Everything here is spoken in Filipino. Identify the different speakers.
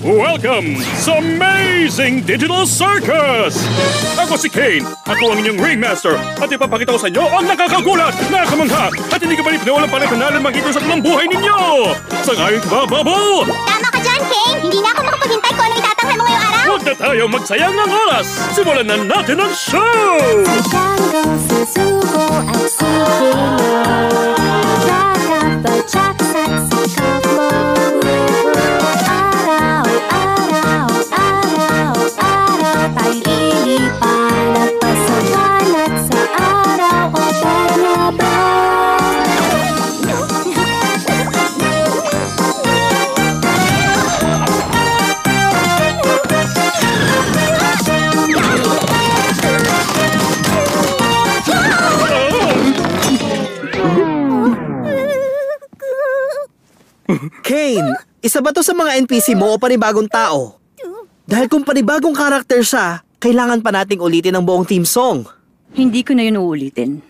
Speaker 1: Welcome sa Amazing Digital Circus! Ako si Kane, ako ang inyong ringmaster at ipapakita ko sa inyo ang nakakagulat, nakamangha at hindi ka pa walang panay-panalan makita sa mga buhay ninyo! Sangayon ka ba, Bubble?
Speaker 2: Tama ka dyan, Kane! Hindi na ako makapaghintay kung ano itatanghal mo ngayong araw!
Speaker 1: Huwag na tayo magsayang ng oras! Simulan na natin ang show!
Speaker 3: Si Django, si Zuko at si Kilo Nakapagtsak at si Kafmo Araw-araw tayo lilipan at pasawalat sa araw o Barnabas.
Speaker 4: Kane, isa ba to sa mga NPC mo o panibagong tao? Dahil kung panibagong karakter siya, kailangan pa nating ulitin ang buong theme song.
Speaker 5: Hindi ko na yun uulitin.